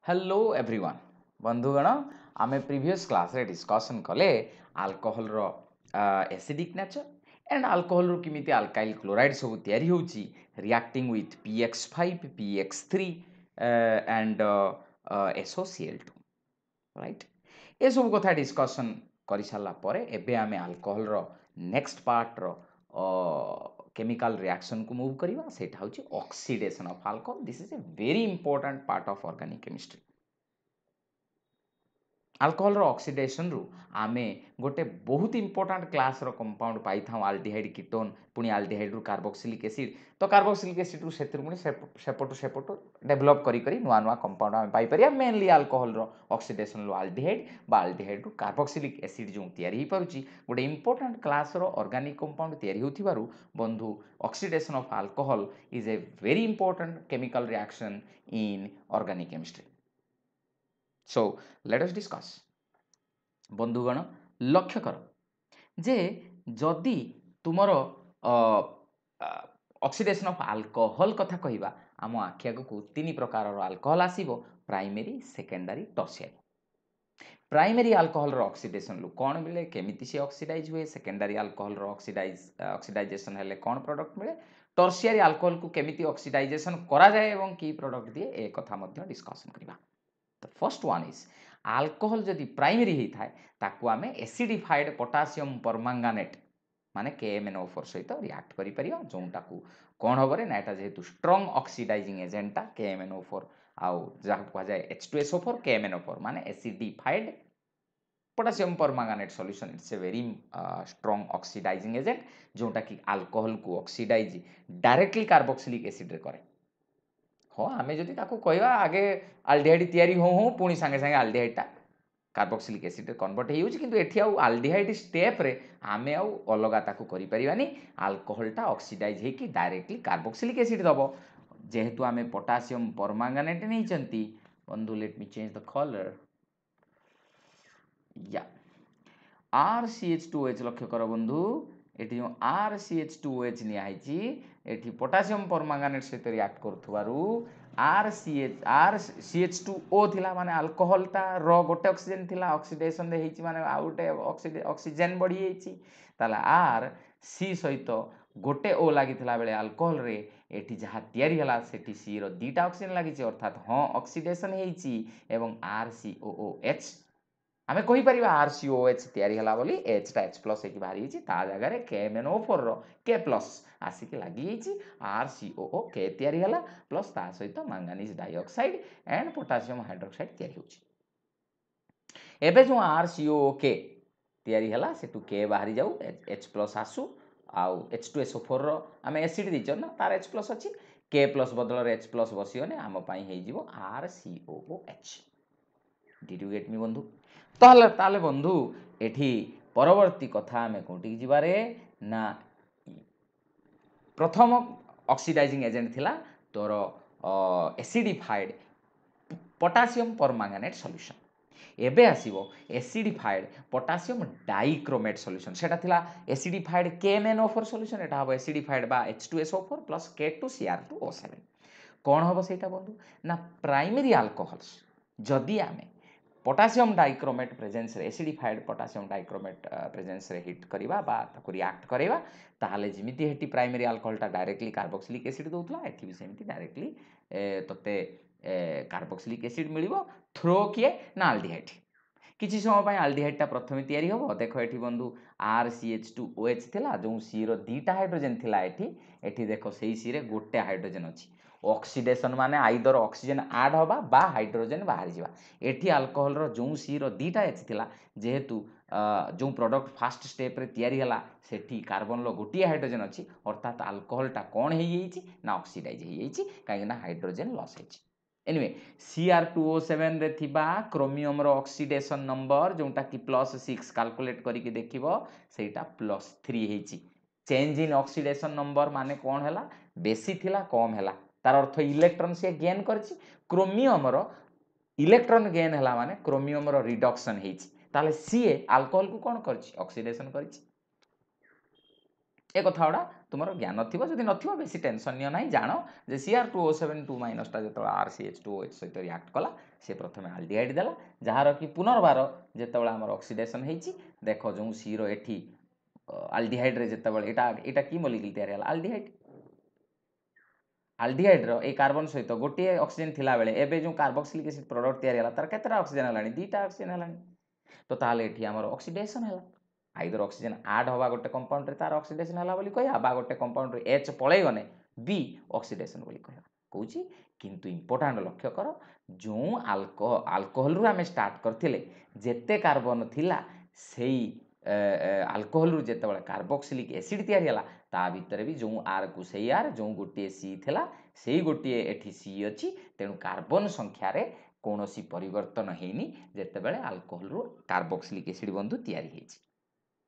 Hello everyone बंधुगण आमे previous class रे डिस्कशन कले अल्कोहल रो एसिडिक नेचर एंड अल्कोहल रो किमिति अल्काइल क्लोराइड सब तयारी होउची reacting with px5 px3 and SOCl2 right ए सब कथा डिस्कशन करि साला परे एबे आमे अल्कोहल रो नेक्स्ट पार्ट रो केमिकल रिएक्शन को मूव करिवा सेटा होची oxidation of alcohol this is a very important part of organic chemistry alcohol रो ऑक्सीडेशन रु आमे गोटे बहुत इंपोर्टेंट क्लास रो कंपाउंड पाई था अल्डिहाइड कीटोन पुनी अल्डिहाइड रु कार्बोक्सिलिक एसिड तो कार्बोक्सिलिक एसिड रु सेतिर पुनी सेपटो डेवलप करी करी नुआ नुआ कंपाउंड आमे पाई परिया मेनली अल्कोहल रो ऑक्सीडेशन रो अल्डिहाइड बा अल्डिहाइड रु कार्बोक्सिलिक एसिड जो तयारी ही परुची गोटे इंपोर्टेंट क्लास रो ऑर्गेनिक कंपाउंड तयारी होथिबारु बंधु oxidation of alcohol is a very important chemical reaction in organic chemistry so let us discuss बंधुगण लक्ष्य कर जे जदि तुमर ऑक्सीडेशन ऑफ अल्कोहल कथा कहिबा आम आखि आगु तीन प्रकार अल्कोहल आसीबो primary secondary tertiary primary alcohol रो ऑक्सीडेशन लु कौन मिले केमिति से ऑक्सीडाइज हुए सेकेंडरी अल्कोहल रो ऑक्सीडाइजेशन हेले कौन प्रोडक्ट मिले टर्शियरी अल्कोहल को केमिति ऑक्सीडाइजेशन करा जाए एवं की प्रोडक्ट दिए ए कथा मध्य डिस्कशन करिबा the first one is alcohol जदि प्राइमरी होता है ताकू आमे एसिडिफाइड पोटासियम परमांगानेट माने KMnO4 सहित रिएक्ट करि परियो जोंटा को कोन हबरे ना एटा जेहेतु स्ट्रांग ऑक्सीडाइजिंग एजेंटा KMnO4 आउ जहा को जाय H2SO4 KMnO4 माने acidified potassium permanganate solution it's a very strong oxidising agent जोंटा की अल्कोहल को ऑक्सीडाइज डायरेक्टली कार्बोक्सिलिक एसिड रे करे हाँ आमे जदि ताको कहवा आगे अल्डिहाइड तयारी हो पुणी सांगे सांगे अल्डिहाइडटा कार्बोक्सिलिक एसिड कन्वर्ट हो किंतु एठी आउ अल्डिहाइड स्टेप रे आमे आउ अलगा ताको करि परिबानी अल्कोहलटा ऑक्सीडाइज हे कि डायरेक्टली कार्बोक्सिलिक एसिड दबो जेहेतु आमे पोटासियम परमांगानेट नै चंती बंधु let me change the colour या RCH2OH लक्ष्य कर बंधु एठी जो RCH2OH निया हैची एठी पोटासियम परमांगानेट सहित रिएक्ट करथुवारु RCH2O थिला माने अल्कोहल ता रो गोटे ऑक्सीजन थिला ऑक्सीडेशन दे हैची माने आ गोटे ऑक्सीजन बढ़ी हैची ताला R C सहित गोटे O लागि थिला बेले अल्कोहल रे एठी जहा तयारी हला सेठी C रो दीटा ऑक्सीजन लागिची अर्थात हां ऑक्सीडेशन हैची एवं RCOOH आमे कहि परिबा RCOH तयारी हला बोली H टा H+ एकी बाहरी हिची ता जगह रे KMnO4 रो K+ आसी के लागि हिची RCOO K तयारी हला प्लस ता सहित manganese dioxide and potassium hydroxide तयारी होची एबे जो RCOO K तयारी हला सेटु K बाहरी जाऊ H+ आसु आउ H2SO4 रो आमे एसिड दिचो ना तार H+ अछि K+ बदल रे H+ बसियोने आम पई हे जिवो RCOOH डिड यू गेट मी बंधु ताले बंधु एठी परवर्ती कथा आमे कोटी जिबारे ना प्रथम ऑक्सीडाइजिंग एजेंट थिला तोर एसिडिफाइड पोटासियम परमांगानेट सॉल्यूशन एबे आसीबो एसिडिफाइड पोटासियम डाइक्रोमेट सॉल्यूशन सेटा थिला एसिडिफाइड KMnO4 सॉल्यूशन एटा हबो एसिडिफाइड बा H2SO4 प्लस K2Cr2O7 कोन हबो सेटा बंधु ना प्राइमरी अल्कोहल्स जदि आमे पोटासियम डाइक्रोमेट प्रेजेंस रे एसिडिफाइड पोटासियम डाइक्रोमेट प्रेजेंस रे हिट करिबा बा ताको रिएक्ट करेबा ताहाले जिमिति हेटी प्राइमरी अल्कोहलटा डायरेक्टली कार्बोक्सिलिक एसिड दोउतला एठी भी सेमिति डायरेक्टली तते कार्बोक्सिलिक एसिड मिलिबो थ्रो किए ना अल्डिहाइड किछि समय पय अल्डिहाइडटा प्रथमे तयारी होबो देखो एठी बंधु RCH2OH थिला जो C रो दीटा हाइड्रोजन थिला एठी देखो सेही C रे गोटे हाइड्रोजन अछि ऑक्सीडेशन माने आइदर ऑक्सीजन ऐड होबा बा हाइड्रोजन बाहरी जिबा एठी अल्कोहल रो जो C रो दीटा H थिला जेहेतु जो प्रोडक्ट फर्स्ट स्टेप रे तयारी हला सेठी कार्बन लो गोटी हाइड्रोजन अछि अर्थात अल्कोहलटा कोन हे येछि ना ऑक्सीडाइज हे येछि काहे ना हाइड्रोजन लॉस हेछि एनीवे Cr2O7 रे थिबा क्रोमियम रो ऑक्सीडेशन नंबर जोंटा कि +6 कैलकुलेट करि के देखिबो सेटा +3 हेछि चेंज इन ऑक्सीडेशन नंबर माने कोन हला बेसी थिला कम हला तार अर्थ इलेक्ट्रॉन से गेन करछि क्रोमियम रो इलेक्ट्रॉन गेन हला माने क्रोमियम रो रिडक्शन हेछि ताले सी अल्कोहल को कोन करछि ऑक्सीडेशन करछि ए कथाडा तुम ज्ञान थी जदि नथिबो बेसी टेंशन नियो ना जान जे Cr2O7 माइनसटा जो RCH2OH सहित रिएक्ट कला से प्रथम आल्डिहाइड देला जार कि पुनर्बार जिते आम ऑक्सीडेशन होती देख जो सी री आल्डिहाइड रे जिते यहाँ कि मॉलिक्यूल तैयारी है आल्डिहाइड आल्डिहाइड्र ए कार्बन सहित गोटे ऑक्सीजन थिला बेले एबे जो कार्बोक्सिलिक एसिड प्रोडक्ट तैयारी है तार केतटा ऑक्सीजन है दुईटा ऑक्सीजन है तो ताले एठी हमर ऑक्सीडेशन है आइदर ऑक्सीजन ऐड हवा गोटे कंपाउंड रे तार ऑक्सीडेशन है बोली कहया बा गोटे कंपाउंड रे H पळै गने बी ऑक्सीडेशन बोली कहया कहूची किंतु इंपोर्टेंट लक्ष्य कर जो अल्कोहल रु आमे स्टार्ट करथिले जेते कार्बन थिला सेई अल्कोहल रु जेते बळे कार्बोक्सिलिक एसिड तैयारी हला ता भितर भी जो आर को सेई आर जो गोटे सी थिला सेई गोटे एठी सी अछि तेणु कार्बन संख्या रे कौनसी परिवर्तन हैनी जेते बेले अल्कोहल रु कार्बोक्सिलिक एसिड बंधु तैयारी हेछि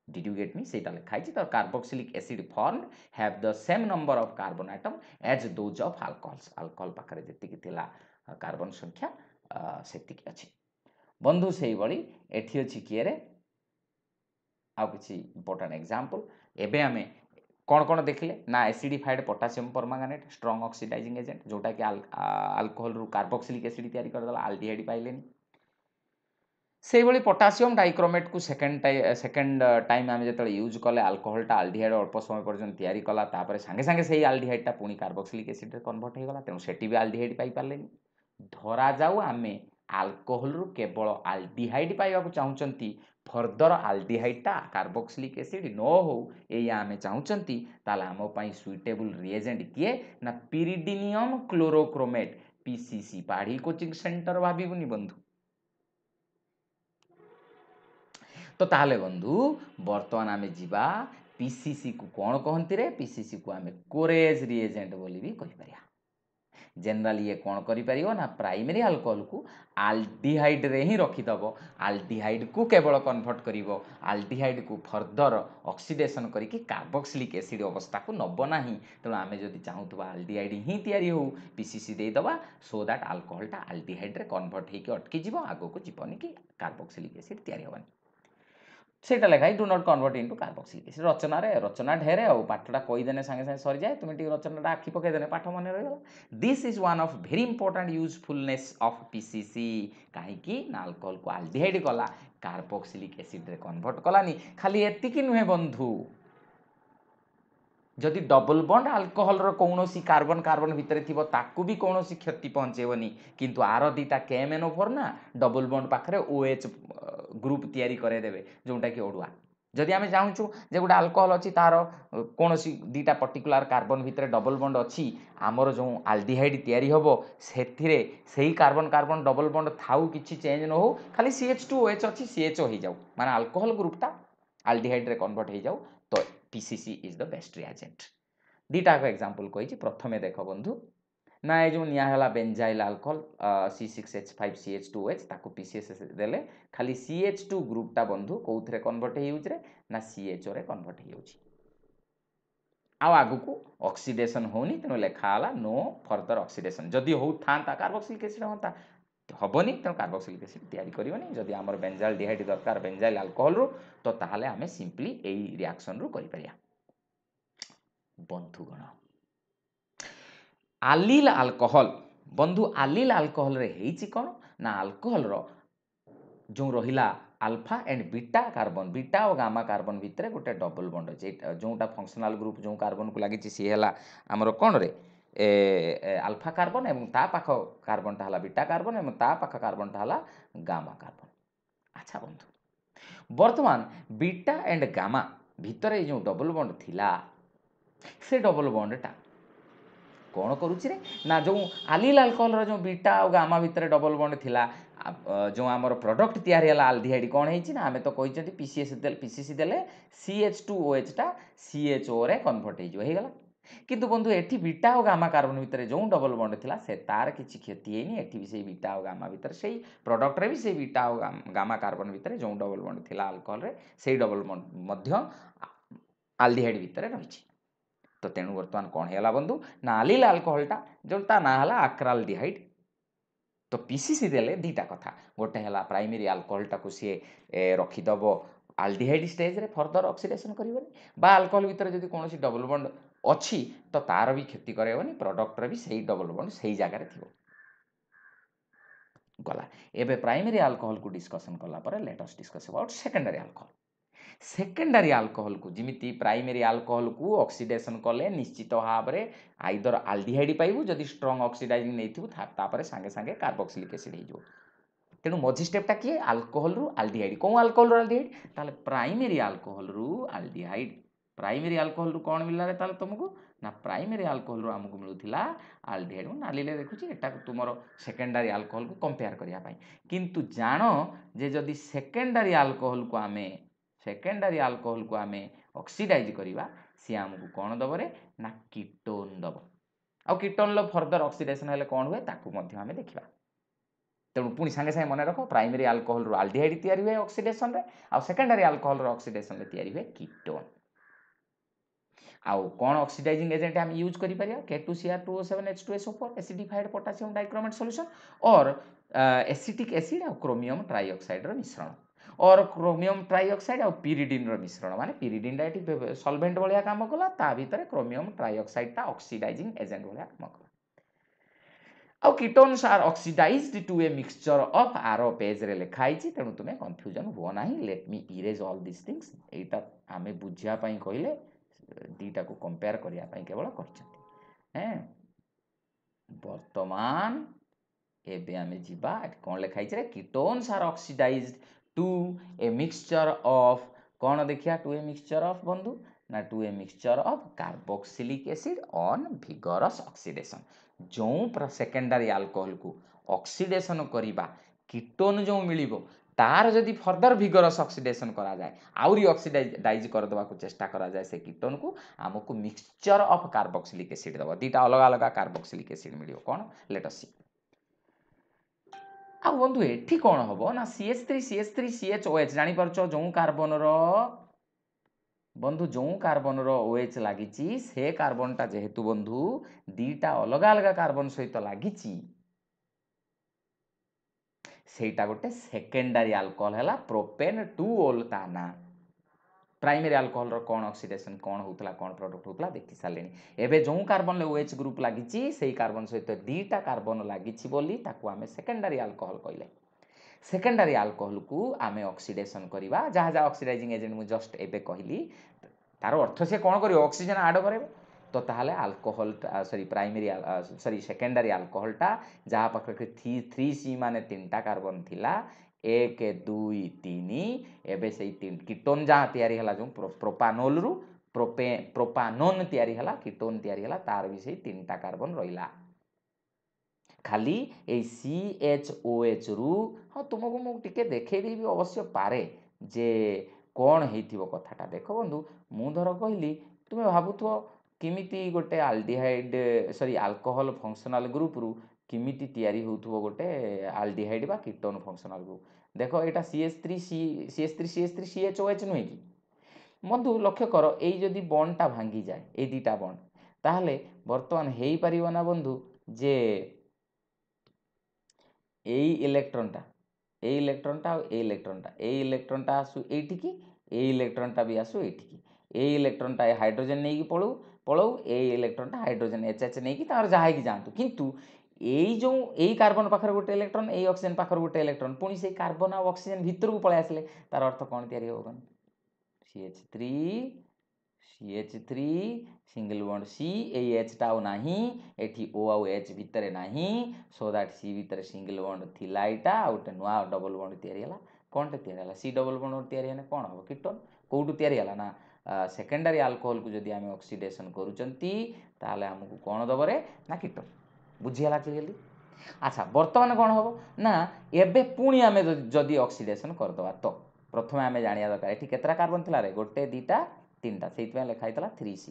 डिड यू गेट मी सेटा लिखाई तो carboxylic acid formed have the same number of carbon atom as those of alcohols alcohol पाखरे जेतिकी थिला कार्बन संख्या सेतिकी अछि बंधु सेही बळी एठी अछि किएरे आ किछि इंपोर्टेंट एग्जांपल एबे हमें कौन कौन देखले ना acidified potassium permanganate strong oxidising agent जोटा कि अल्कोहल रु कार्बोक्सिलिक एसिड तैयारी करदेला आल्डिहाइड पाइलेनी से भली पोटासियम डाइक्रोमेट को सेकेंड टाइम आम जो यूज कले अल्कोहलटा आल्डिहाइड अल्प समय पर्यटन तैयारी कला तापर सांगे सांगे से आल्डिहाइडटा पुणी कार्बोक्सिलिक एसिड रे कन्वर्ट हो गला तेणु सेठी भी आल्डिहाइड पाई पारलेनी धरा जाऊ आमे अल्कोहल रु केवल आल्डिहाइड पाइबा को चाहूचंती फर्दर आल्डिहाइडटा कार्बोक्सिलिक एसिड न हो एया आमे चाहूचंती ताला आमो पई सुइटेबल रिएजेंट किए ना पिरिडिनियम क्लोरोक्रोमेट पीसीसी पाढ़ी कोचिंग सेंटर भाबिबुनी बंधु तो ताले बंधु बर्तमान आमे जीवा पीसीसी को कौन कहती रे पीसीसी को आमे कोरेज रिएजेंट बोली भी कहि परिया जनरली ये कौन करि परियो ना प्राइमरी अल्कोहल को आल्डिहाइड रे ही रखी दबो आल्डिहाइड को केवल कन्वर्ट करिवो आल्डिहाइड को फर्दर ऑक्सीडेशन करिकि कार्बोक्सिलिक एसिड अवस्था को नब नाही तेणु आमे जदि चाहूतबा आल्डिहाइड ही तैयारी हो पीसीसी दे दबा सो दैट अल्कोहलटा आल्डिहाइड रे कन्वर्ट हेकि अटकी जीवो आगो को जीवनी कि कार्बोक्सिलिक एसिड तैयारी होबनी सेटा लिखाई do not convert into carboxylic acid रचना ढेरे आ पाठटा कहीदेने सांगे सांगे सरी जाए तुम रचनाटा आखि पकईदेने पाठ मन रहीगला this is one of very important usefulness of PCC कहीं ना अल्कोहल को आल्डिहाइड कला कार्बोक्सिलिक एसिड रे कन्वर्ट कलानी खाली एतिकी नुहे बंधु जदि डबल बॉन्ड अल्कोहल रो कौनसी कार्बन कार्बन भितर थिबो ताकू भी कौनसी क्षति पहुंचेबनी किंतु आर दीटा केएमएनओ4 ना डबल बॉन्ड पाखरे ओएच ग्रुप तैयारी करे देबे जोंटा कि ओडुआ जदि आमे चाहूछु जे गोटे अल्कोहल अछि तार कौनसी दीटा पर्टिकुलर कार्बन भितर डबल बॉन्ड अछि आमर जो आल्डिहाइड तैयारी होबो सेथिरे सेही कार्बन कार्बन डबल बॉन्ड थाउ किछि चेंज न हो खाली CH2OH अछि CHO हो जाऊ माने अल्कोहल ग्रुपटा आल्डिहाइड रे कन्वर्ट हो जाऊ तो PCC is the best reagent दीटा को एग्जांपल कही प्रथमे देख बंधु ना ये जो निया बेंजाइल अल्कोहल C6H5CH2OH ताको पीसीएस देले खाली CH2 ग्रुपटा बंधु कौथरे कन्वर्ट हो ना CHO रे कन्वर्ट हो आगु को ऑक्सीडेशन होनी तेणु लिखाला नो फर्दर ऑक्सीडेशन जदि हो था कार्बोक्सिलिक एसिड होता हेनी तेणु कार्बोक्सिलिक एसिड तैयारी करनी जदि आमर बेंजाइल डिहाइड दरकार बेंजाइल अल्कोहल रु तो ताहले आमे सिंपली एई रिएक्शन रु करि परिया बंधुगण आलिल अल्कोहल बंधु आलिल अल्कोहल रे हेछि कोन ना अल्कोहल रो जो रहिला अल्फा एंड बीटा और गामा कार्बन भितर गोटे डबल बॉन्ड अछि जोटा फंक्शनल ग्रुप जो कार्बन को लागि सी हैला हमर कोन रे अल्फा कार्बन एवं ता पाख कार्बनटा हला बीटा कार्बन एवं ता पाख कार्बनटा हला गामा कार्बन अच्छा बंधु वर्तमान बीटा एंड गामा भितर जो डबल बॉन्ड थिला से डबल बॉन्डटा कौन करुच्ची रे ना जो आलिल अल्कोहल जो बीटा और गामा भितर डबल बॉन्ड थिला जो आमर प्रोडक्ट तैयारी है आल्डिहाइड कौन है ना आमे तो कहते पीसीसी देले CH2OH टा CHO रे कन्वर्ट होगला किंतु बंधु एठी बीटा और गामा कार्बन भितर जो डबल बॉन्ड थिला से तार किछि क्षति हेनी एठी भी से बीटा और गामा भितर से प्रोडक्ट रे भी से बीटा और गामा कार्बन भितर जो डबल बॉन्ड थिला अल्कोहल रे से डबल बॉन्ड मध्य आल्डिहाइड भितर रहिछि तो तेणु बर्तमान कौन है बंधु ना आलिल अल्कोहलटा जोटा ना हला आक्राल्डिहाइड तो पीसीसी देले दीटा कथा गोटे है प्राइमरी अल्कोहलटा को सी रखीदब आल्डिहाइड स्टेज रे फर्दर ऑक्सीडेशन करबनी बा अल्कोहल भितर जदि कोनोसी डबल बॉन्ड ଅଛି ତ ତାର ବି କ୍ଷତି କରେଇବନି, ପ୍ରଡକ୍ଟର ବି ସେଇ ଡବଲ ବଣ୍ଡ ସେଇ ଜାଗାରେ ଥିବ। ଗଲା। ଏବେ ପ୍ରାଇମେରୀ ଆଲକୋହଲକୁ ଡିସ୍କସନ୍ କଲା ପରେ let us discuss about secondary alcohol. Secondary alcohol को जिमिति प्राइमरी आल्कोहल को ऑक्सीडेशन कले निश्चित भाव में आइदर आल्डिहाइड पाइबु, जदि स्ट्रॉन्ग ऑक्सीडाइजिंग नहीं तापर सांगे सांगे कार्बोक्सिलिक एसिड हो। तेणु मझी स्टेपटा किए आल्कोहल रु आल्डिहाइड, कौन आल्कोहल रु आल्डिहाइड ताले प्राइमरी आल्कोहल रु आल्डिहाइड। प्राइमरी आल्कोहल रु कौन मिलला रे ताले तुमको ना प्राइमरी आल्कोहल रु हमको मिलुथिला आल्डिहाइड। मु नालीले देखुची एटा तुमरो सेकेंडरी आल्कोहल को कंपेयर करिया पई, किंतु जानो जे जदि सेकेंडरी आल्कोहल को आमे ऑक्सीडाइज करिवा सी हमको कौन दब रे ना कीटोन दब। आ कीटोन लो फर्दर ऑक्सीडेशन हेले कौन हुए ताकू मध्य आमे देखिबा। तेणु पुणी सांगे सांगे मन रख प्राइमरी आल्कोहल रु आल्डिहाइड तैयारी हुए ऑक्सीडेशन रे, आ सेकेंडरी आल्कोहल रो ऑक्सीडेशन रे तैयारी हुए कीटोन। आउ कौन ऑक्सीडाइजिंग एजेंट हम यूज करि परिया K2Cr2O7H2SO4 acidified potassium dichromate solution और एसिटिक एसिड और क्रोमियम ट्राइऑक्साइड रो मिश्रण और क्रोमियम ट्राइऑक्साइड और पिरिडिन रो मिश्रण, माने पिरिडिन टा एटी सॉल्वेंट भलिया काम कला, ता भीतर क्रोमियम ट्राइऑक्साइड टा ऑक्सीडाइजिंग एजेंट भलिया काम कला। आउ ketones are oxidised to a mixture of आरो पेज रे लिखा आइछि, तेणु तुमे कंफ्यूजन हुओ नाही। Let me erase all this things. एटा आमे बुझिया पई कहिले दीटा को कंपेयर करिया पई केवल करछथि हैं। वर्तमान एबे आमे जिबा कोन लिखा आइछि रे ketones are oxidised to a mixture of कौन देखिया टू ए मिक्सचर ऑफ बंधु ना to a mixture of carboxylic acid on vigorous oxidation. जो सेकेंडरी अल्कोहल को ऑक्सीडेशन करिबा कीटोन जो मिलिबो तार जदि फर्दर विगरस ऑक्सीडेशन करा जाए आउरी ऑक्सीडाइज कर दवा को चेष्टा करा जाए से कीटोन को हमको मिक्सचर ऑफ कार्बोक्सिलिक एसिड दबा। दीटा अलग अलग कार्बोक्सिलिक एसिड मिलिबो कौन लेट अस सी। आ बंधु एठी कौन हम ना CH3CH3CHOH जानी परछो जो कार्बन रो बंधु जो कार्बन रो OH लागिची से कार्बन टा जेहेतु बंधु दीटा अलग अलग कार्बन सहित लागिची सेटा गोटे सेकेंडरी अल्कोहल हैला प्रोपेन 2-ओल ता ना। प्राइमरी अल्कोहल रो कौन ऑक्सीडेशन कौन होतला कौन प्रोडक्ट होतला देखि सालेनी। एबे जो कार्बन ले OH ग्रुप लागिची सेही कार्बन सहित दीटा कार्बन लागिची बोली ताकू आमे सेकेंडरी अल्कोहल कहले। सेकेंडरी अल्कोहल को आमे ऑक्सीडेशन करिवा जहा जहा ऑक्सीडाइजिंग एजेंट मु जस्ट एबे कहली तार अर्थ से कौन करियो ऑक्सीजन ऐड करेबो तो ताहले alcohol sorry primary sorry secondary alcohol टा जहा पाखे 3C माने तीनटा कार्बन थिला 1 2 3 एबे से कीटोन जहा तैयारी हला जो प्रोपानोल रु प्रोपानोन तैयारी हला कीटोन तैयारी हला तार भी से तीनटा कार्बन रहिला। खाली ए CHOH रु हाँ तुमको मु टिके देखै देबी अवश्य पारे जे कौन हेइथिबो कथाटा। देख बंधु मु धर कहली तुमे भाबुथो किमिति गोटे aldehyde sorry alcohol functional group रु किमिति तैयारी होउथबो गोटे आल्डिहाइड बा कीटोन फंक्शनल ग्रुप। देखो एटा CH3CH3CHOH नुहे कि बंधु लक्ष्य कर एई जदि बॉन्डटा भांगी जाए ए दीटा बॉन्ड ताहले वर्तमान हेई परिबो ना बंधु जे एई इलेक्ट्रॉनटा ए इलेक्ट्रॉनटा और ए इलेक्ट्रॉनटा आसु एठिकी ए इलेक्ट्रॉनटा भी आसु एठिकी ए इलेक्ट्रॉनटा ए हाइड्रोजन नहीं पळौ पळौ ए इलेक्ट्रॉनटा हाइड्रोजन HH नहीं कि तार जाहा कि जांतु किंतु एई जो एई कार्बन पाखर गोटे इलेक्ट्रॉन एई ऑक्सीजन पाखर गोटे इलेक्ट्रॉन पुणी से कार्बन और ऑक्सीजन भीतर को पळे आसले तार अर्थ कोन तयारी होबो CH3 सिंगल बॉन्ड C ए H टा नाही एठी O आउ H भितरे नाही सो दैट C भितरे सिंगल बॉन्ड थिला एटा आउटे नुआ डबल बॉन्ड तयारी हला कोनटे तयारी हला C डबल बॉन्ड तयारी हने कोन हो कीटोन कोउटु तयारी हला ना सेकेंडरी अल्कोहल को जदि आमे ऑक्सीडेशन करूचंती ताले हमकु कोन दबरे ना कीटोन बुझी हला क्लियरली। अच्छा वर्तमान कोन हो ना एबे पुणी आमे जदि ऑक्सीडेशन कर दवा तो प्रथमे आमे जानिया दरकार एठी केतरा कार्बन थिला रे गोटे दीटा तीनटा सेइतमे लिखा हितला 3C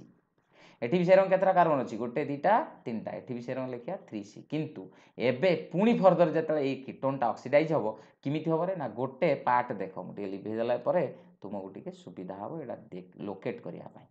एठी विषय रंग केतरा कार्बन अछि गोटे दीटा तीनटा एठी विषय रंग लिखिया 3C किंतु एबे पुणी फर्दर जतले ए कीटोनटा ऑक्सीडाइज हबो किमिति हबो रे ना गोटे पार्ट देखो मु टिके लिभे देला परे तुमको टिके सुविधा हबो एटा लोकेट करिया पई।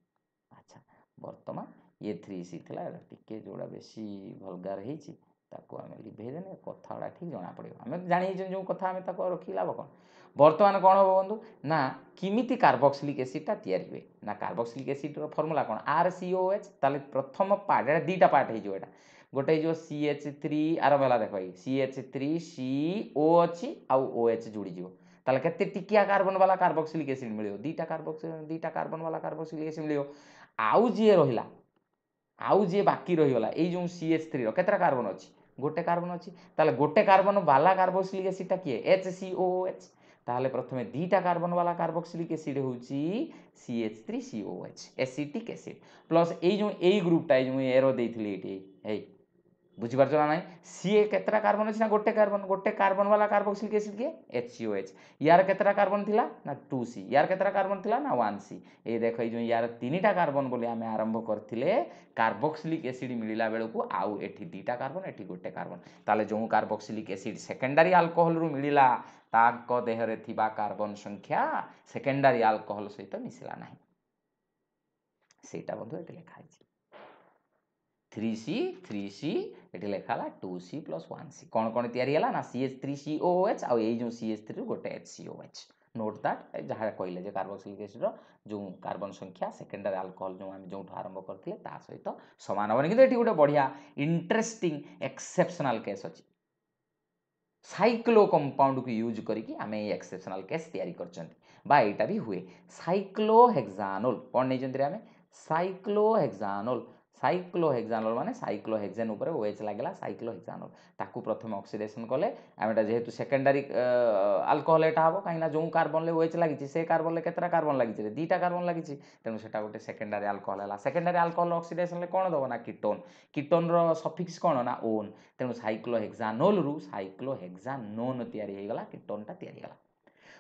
अच्छा वर्तमान ये 3C थिला टिके जोड़ा बेसी वल्गार हेछि ताको आम लिभेदेने कथा गुड़ा ठीक जना पड़ो आम जानी जो कथा आम रखी लाभ कौन बर्तमान कौन हम बंधु ना किमिति कार्बोक्सिलिक एसिडटा तैयारी हुए ना कार्बोक्सिलिक एसिड फर्मुला कौन RCOH ताले प्रथम पार्ट एटा दुईटा पार्ट हो एटा गोटे जो CH3 आरंभ है देख CH3CO अच्छी आउ OH जोड़ी ताले केते टिकिया कार्बन वाला कार्बोक्सिलिक एसिड मिलियो दुईटा कार्बन वाला कार्बोक्सिलिक एसिड मिलियो आउ जी रहिला आउ जी बाकी रहीगला ये जो CH3 केतटा कार्बन अच्छी गोटे कार्बन अच्छी ताले गोटे कार्बन वाला कार्बोक्सिलिक एसिडटा किए HCOOH ताहले प्रथमे दुईटा कार्बन वाला कार्बोक्सिलिक एसिड होउची CH3COH एसिटिक एसिड प्लस ये ग्रुपटा जो एरो देइथिले एटी बुझीपार ना ना सी केतटा कार्बन अच्छी ना गोटे कार्बन वाला कार्बोक्सिलिक एसिड किए HCOH यार केतटा कार्बन थिला ना 2C यार केतटा कार्बन थिला ना 1C ये देख जो यार तीनटा कार्बन बोले आम आरंभ करथिले कार्बोक्सिलिक एसिड मिलला बेलू आउ एठी दुईटा कार्बन एठी गोटे कार्बन ताले जो कार्बोक्सिलिक एसिड सेकेंडरी अल्कोहल रु मिलला ताको देहरे थिबा कार्बन संख्या सेकेंडरी अल्कोहल सहित मिसला नाही सेटा बंधु एटी लिखा है 3C ये लिखाला 2C + 1C कौन कौन या ना CH3COOH आउ ये जो CH3 गोटे HCOH नोट दैट जहाँ कहले जे कार्बोक्सिलिक एसिड जो कार्बन संख्या सेकेंडरी अल्कोहल जो आम जो आरंभ करते सहित सामान हेनी कि गोटे बढ़िया इंटरेस्टिंग एक्सेप्शनल केस अच्छी साइक्लो कंपाउंड को यूज करके आम एक्सेप्शनल केस तैयारी करटा भी हुए साइक्लोहेक्सानोल कौन नहीं आम साइक्लोहेक्सानोल साइक्लोहेक्सानोल माने साइक्लोहेक्सेन ऊपर OH लागला साइक्लोहेक्सानोल ताकू प्रथम ऑक्सीडेशन कले आम एटा जेहेतु सेकेंडरी अल्कोहल एटा हम कहीं जो कार्बन ले OH लगी से कार्बन ले केतटा कार्बन लगी दुईटा कार्बन लगी तेणु सेटा गोटे सेकेंडरी अल्कोहल है सेकेंडरी अल्कोहल ऑक्सीडेशन ले कौन दब ना कीटोन कीटोन रो सफिक्स कौन ना ओन तेणु साइक्लोहेक्सानोल रु साइक्लोहेक्सानोन तैयारी होगा कीटोनटा तैयारी होगा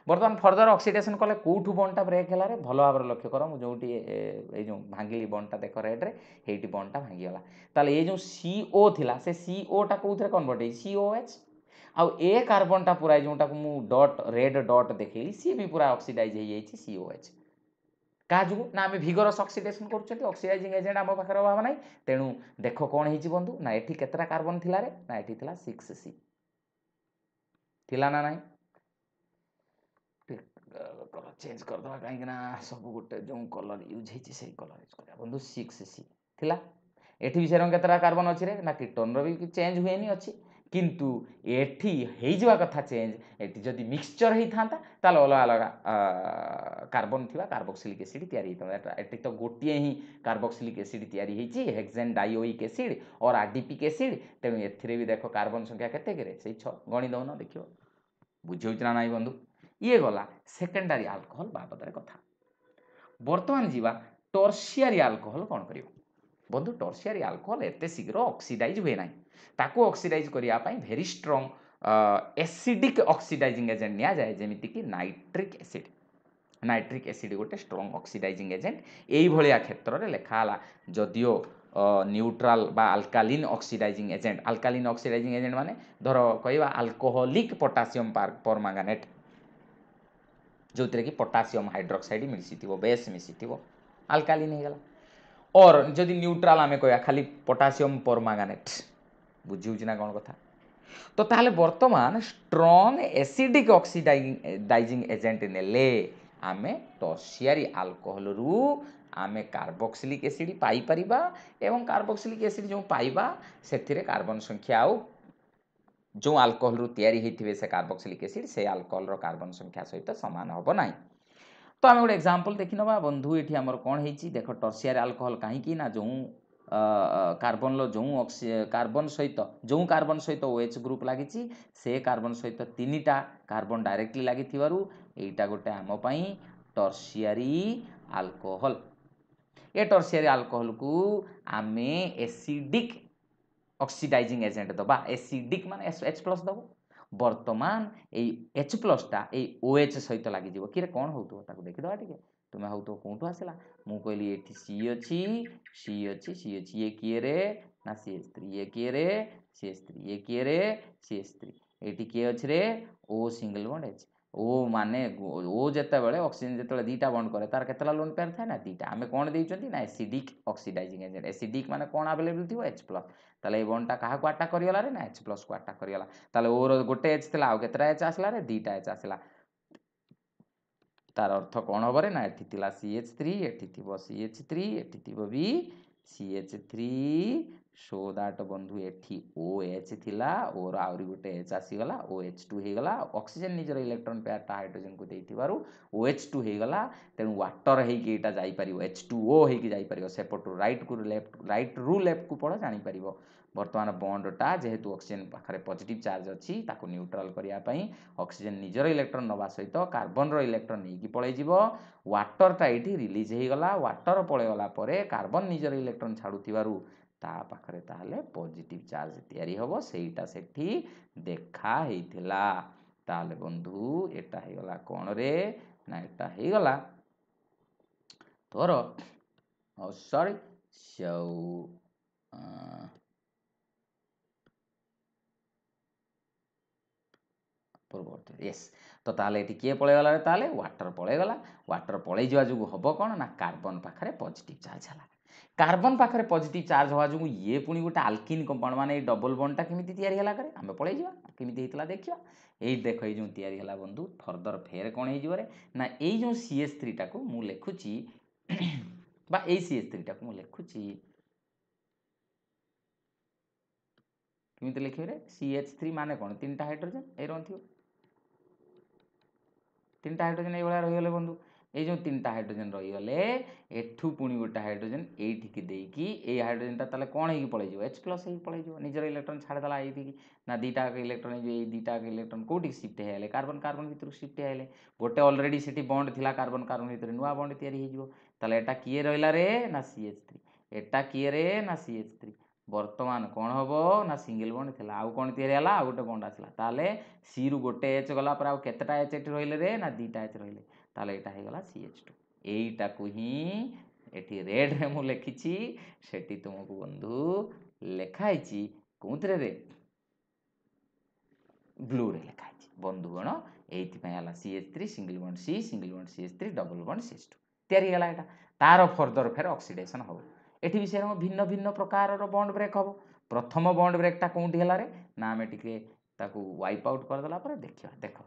बर्तमान फर्दर ऑक्सीडेशन कले कौटू बंटा ब्रेक है भल भाव लक्ष्य कर मुझे ये जो भांगिली बंटा देख रेड्रे ये बंटा भांगीगला ताले ये जो CO थिला से COटा कौन कन्वर्ट है COH आउ ए कार्बनटा पूरा जोटा को डट रेड डट देखली सी भी पूरा ऑक्सीडाइज हो COH क्या जो ना आम भिगरस ऑक्सीडेशन कर ऑक्सीडाइजिंग एजेंट आम पाखे अभाव ना तेणु देख कौन है बंधु ना ये केतटा कार्बन थिला रे ना ये 6C थिला ना नहीं कलर चेंज करदे कहीं सब गोटे जो कलर यूज होती कलर यूज कर बंधु 6C थिला एठी भी सेरम केतटा कार्बन अच्छी रे ना कीटोन भी चेंज हुए नहीं अच्छी किंतु एठी हो कथा चेंज एठी जदि मिक्सचर होता ताल अलग अलग कार्बन थिबा कार्बोक्सिलिक एसिड तैयारी होता एठी तो गोटे ही कार्बोक्सिलिक एसिड तैयारी होती हेक्सेन डाइओइक एसिड और आडीपिक एसिड तेणु एथिरे भी देख कार्बन संख्या केते करे से 6 गणी दौन देखियो बुझे ना नहीं बंधु ये गला सेकेंडरी अल्कोहल बाबद कथा बर्तमान जीवा टर्शियरी अल्कोहल कौन करियो बंधु टर्शियरी अल्कोहल एते शीघ्र ऑक्सीडाइज हुए ना ताकू ऑक्सीडाइज करने भेरी स्ट्रॉन्ग एसिडिक ऑक्सीडाइजिंग एजेंट निया जाए जेमिति कि नाइट्रिक एसिड गोटे स्ट्रॉन्ग ऑक्सीडाइजिंग एजेंट यही भाया क्षेत्र में लिखाला जदियो न्यूट्राल बा अल्कालीन ऑक्सीडाइजिंग एजेंट माने धर कहवा अल्कोहोलिक पोटासियम परमांगानेट जो कि पोटासियम हाइड्रोक्साइड मिसी बेस मिसी अल्कालीन हो गला और जदि न्यूट्राल आम कह खाली पोटासियम परमांगानेट बुझी ना कौन कथा तो ताहले वर्तमान स्ट्रॉन्ग एसिडिक ऑक्सीडाइजिंग एजेंट नेले आमे टर्शियरी अल्कोहल रु आमे कार्बोक्सिलिक एसिड पाई परिबा एवं कार्बोक्सिलिक एसिड जो पाइबा सेथिरे कार्बन संख्या आउ जो अल्कोहल रु तैयारी होइथिबे से कार्बोक्सिलिक एसिड से अल्कोहल रो कार्बन संख्या सहित समान होबो नाही तो आम गोटे एग्जांपल देखि नबा बंधु एठी हमर कोन हेछि देख टर्शियरी अल्कोहल काहे कि ना जो कार्बन लो जो कार्बन सहित OH ग्रुप लगी से कार्बन सहित 3टा कार्बन डायरेक्टली लगी एटा गोटे आम पई टर्शियरी अल्कोहल ये टर्शियरी अल्कोहल को आमे एसिडिक ऑक्सीडाइजिंग एजेंट दबा एसिडिक माने H+ दबो वर्तमान H+टा OH सहित लगी कि कौन हो देखीदा टे तुम्हें हूँ तो कौटू आसला मु कहली ये सी अच्छी ये किए रे ना CH3 ये किए रे CH3 ये किए रे CH3 ये किए अच्छे रे O सिंगल बॉन्ड H ओ माने ओ जेतेबेले ऑक्सीजन जेतेबेले दीटा बॉन्ड करे तार केतला लोन पेयर थाए ना दीटा आमे कोन देइचंती ना एसिडिक ऑक्सीडाइजिंग एजेंट एसिडिक माने कोन अवेलेबल थिवो H+ ताले ए बॉन्ड टा काहा को अटैक करियला रे ना H+ को अटैक करियला ताले ओ रो गोटे H थिला आ केतरा H आसला रे दीटा H आसला तार अर्थ कोन हबो रे ना एठी थिला CH3 एठी थिबो CH3 एठी थिबो भी CH3 सो दैट बंधु एठी OH थिला और आउरी गोटे H आसी गला OH2 हे गला ऑक्सीजन निजर इलेक्ट्रॉन पेयर टा हाइड्रोजन को देइथिबारु OH2 हे गला तेनु वाटर हे कि एटा जाई परिबो H2O हे कि जाई परिबो सेपटु राइट को लेफ्ट राइट रु लेफ्ट को पड़ जानि परिबो वर्तमान बॉन्डटा जेहेतु ऑक्सीजन पाखरे पॉजिटिव चार्ज अछि ताको न्यूट्रल करिया पई ऑक्सीजन निजर इलेक्ट्रॉन नबा सहित कार्बन रो इलेक्ट्रॉन नै कि पळै जिवो वाटरटा एठी रिलीज हे गला वाटर पळे गला परे कार्बन निजर इलेक्ट्रॉन छाडुथिबारु ता पाखरे ताहले पॉजिटिव चार्ज तयारी हबो सेईटा सेठी देखा हेइथिला ताहले बंधु एटा हे गला कोन रे ना एटा हे गला तोर सॉरी सो यस तो ताहले एठी किए पळे गला रे ताहले वाटर पळे जिवा जुगु हबो कोन ना कार्बन पाखरे पॉजिटिव चार्ज हला कार्बन पाखरे पॉजिटिव चार्ज हवा जुगु ये पुनी गोटे अल्किन कंपाउंड माने डबल बॉन्ड टा केमिति तयारी हला करे आमे पळे जिवा केमिति हेतला देखिया एई देखो ए जो तयारी हला बंधु फर्दर फेर कोन हे जिवो रे ना एई जो CH3 टाको मु लेखुची बा एई CH3 टाको मु लेखुची केमिति लिखिबे रे CH3 माने कोन तीनटा हाइड्रोजन ए रंथियो तीनटा हाइड्रोजन ए भलिया रही गले बंधु ए जो तीनटा हाइड्रोजन रही गले एठू पुनी गोटे हाइड्रोजन एठी की देकी ए हाइड्रोजन ता ताले कोन हे की पळे जिवो H+ हे पळे जिवो निजर इलेक्ट्रॉन छाड़ दला एठी की ना दीटा के इलेक्ट्रॉन जो ए दीटा के इलेक्ट्रॉन कोठी शिफ्ट हे आले कार्बन कार्बन भितर शिफ्ट हे आले गोटे ऑलरेडी सेठी बॉन्ड थिला कार्बन कार्बन भितर नुवा बॉन्ड तयारी हे जिवो ताले एटा किए रहिला रे ना CH3 एटा किए रे ना CH3 वर्तमान कोन हबो ना सिंगल बॉन्ड थिला आउ कोन तयारी हला आ गोटे बॉन्ड आसला ताले सी रु गोटे H गला पर आउ केतटा H एठी रहिले रे ना दीटा H रहिले ताले एटा हे गला CH2 एईटा को ही एठी रेड रे मु लेखिछि सेठी तुमको बंधु लेखाइछि कोंतरे रे ब्लू रे लेखाइछि बंधुगण एइथि पय हला CH3 single bond C single bond CH3 double bond CH2 तयारी गला एटा तार फर्दर फेर ऑक्सीडेशन हो एठी विषय में भिन्न भिन्न प्रकार रो बॉन्ड ब्रेक हबो प्रथम बॉन्ड ब्रेक ता कोंठी हला रे ना हमें टिके ताकू वाइप आउट कर दला पर देखिया देखो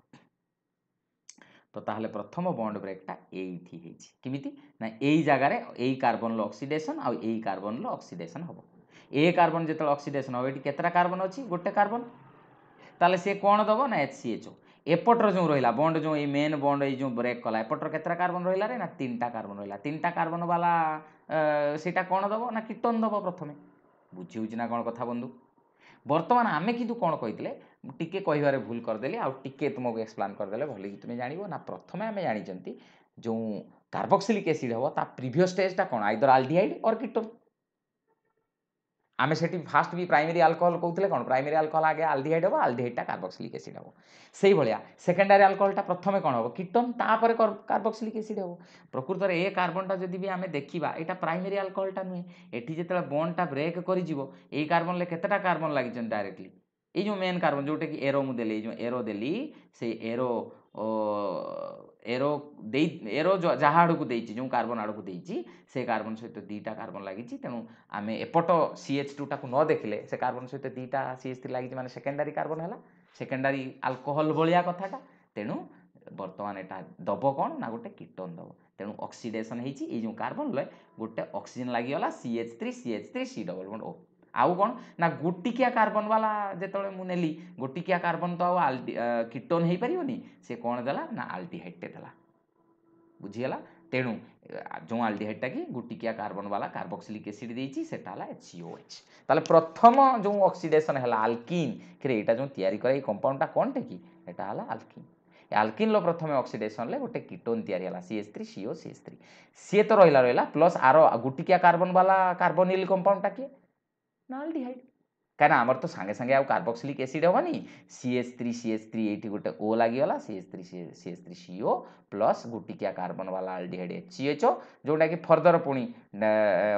तो ताहले प्रथम बॉन्ड ब्रेकटा एइठी हेछि किमिति ना एई जगह रे एई कार्बन लो ऑक्सीडेशन आ एई कार्बन लो ऑक्सीडेशन हबो ए कार्बन जेतल ऑक्सीडेशन हो एठी केतरा कार्बन अछि गोटे कार्बन ताले से कोन दबो ना HCHO एपटर जो रहिला बॉन्ड जो ए मेन बॉन्ड ए जो ब्रेक कला एपटर केतरा कार्बन रहिला रे ना तीनटा कार्बन रहिला तीनटा कार्बन वाला सेटा कोन दबो ना कीटोन दबो प्रथमे बुझी होछि ना कोन कथा बंधु वर्तमान आमे किंतु कोन कहितले टिके कहिबारे भूल करदेली आ टिके तुमको एक्सप्लेन करदेले भले कि तुमे जानिबो ना प्रथमे आमे जानिचंती जो कार्बोक्सिलिक एसिड हबो ता प्रीवियस स्टेज ता कोन आइदर अल्डिहाइड और कीटोन आमे सेठी फास्ट भी प्राइमरी अल्कोहल कहउतले कोन प्राइमरी अल्कोहल आगे अल्डिहाइड हबो अल्डिहाइड ता कार्बोक्सिलिक एसिड हबो सेही भलिया सेकेंडरी अल्कोहल ता प्रथमे कोन हबो कीटोन ता परे कार्बोक्सिलिक एसिड हबो प्रकृत रे ए कार्बन ता जदी भी आमे देखिबा एटा प्राइमरी अल्कोहल ता नुहे एठी जेतला बॉन्ड ता ब्रेक करि जिवो ए कार्बन ले केतटा कार्बन लागिचन डायरेक्टली ए जो मेन कार्बन जोटे कि एरो मु देली जो एरो देली से एरो एरो दे एरो जहा आड़ को देइछि जो कार्बन आड़ को देइछि से कार्बन सहित दीटा कार्बन लागिछि तेनु आमे एपट CH2 टाको न देखले से कार्बन सहित दीटा CH3 लागिछि माने सेकेंडरी कार्बन हला सेकेंडरी अल्कोहल भलिया कथाटा तेनु वर्तमान एटा दबो कोन ना गोटे कीटोन दबो तेनु ऑक्सीडेशन हेछि ए जो कार्बन ले गोटे ऑक्सीजन लागि गला CH3 C double bond O आउ कोन ना गोटिकिया कार्बन वाला जेतले मु नेली गोटिकिया कार्बन तो कीटोन हेइ परियोनी से कोन देला ना अल्डिहाइड देला बुझिगला तेणु जो अल्डिहाइड टा कि गोटिकिया कार्बन वाला कार्बोक्सिलिक एसिड देइछि सेटा हला HCOH ताले प्रथम जो ऑक्सीडेशन हला अल्कीन कि एटा जो तयारी करे कंपाउंड टा कोनटे कि एटा हला अल्कीन अल्कीन लो प्रथम ऑक्सीडेशन ले गोटे कीटोन तयारी हला CH3COCH3 से तो रहिला प्लस आरो गोटिकिया कार्बन वाला कार्बोनिल कंपाउंड टा कि ना अल्डिहाइड कहना आमर तो सांगे सांगे आ कार्बोक्सिलिक एसिड होनी CH3 एठी गोटे O लागि गला CH3CO प्लस गोटिकिया कार्बन वाला अल्डिहाइड HCHO जोटा कि फर्दर पुनी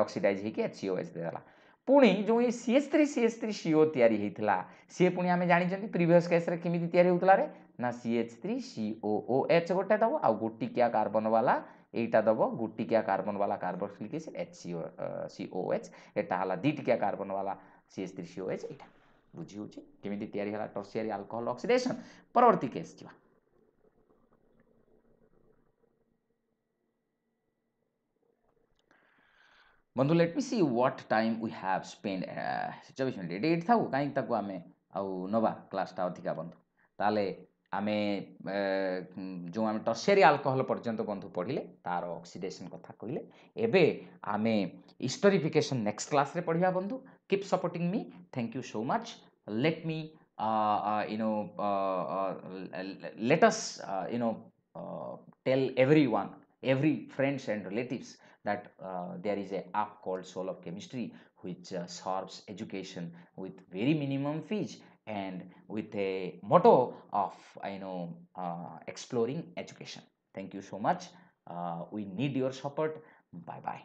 ऑक्सीडाइज हे कि HCOH देला पुणी जो ये CH3CO तैयारी होता सी पुणी आम जानी प्रिवियस केस केमी तैयारी होता रे ना CH3COOH गोटे दब आ गोटिकिया कार्बन वाला এইটা দেব গোটিকিয়া কার্বন वाला কার্বক্সিলিক এসিড HCOH এটা হলা দুইটিকিয়া কার্বন वाला CH3COH এইটা বুঝি হচ্ছে কেমিতি তৈরি হলা টর্সিয়ারি আলকোহল অক্সিডেশন পরবর্তী কেস যা बंधु let me see what time we have spend 24 minute at थाउ कहीं ताको आमे आउ नवा क्लासटा अधिका बंधु ताले आमे जो आमे टर्शियरी अल्कोहल पर्यंत बंधु पढ़िले तार ऑक्सीडेशन कथा कहले एबे आमे हिस्टोरिफिकेशन नेक्स्ट क्लास रे पढ़िया बंधु keep supporting me thank you so much let me let us tell everyone every friends and relatives that there is a app called Soul of Chemistry which serves education with very minimum fees and with a motto of exploring education. Thank you so much. We need your support. Bye bye.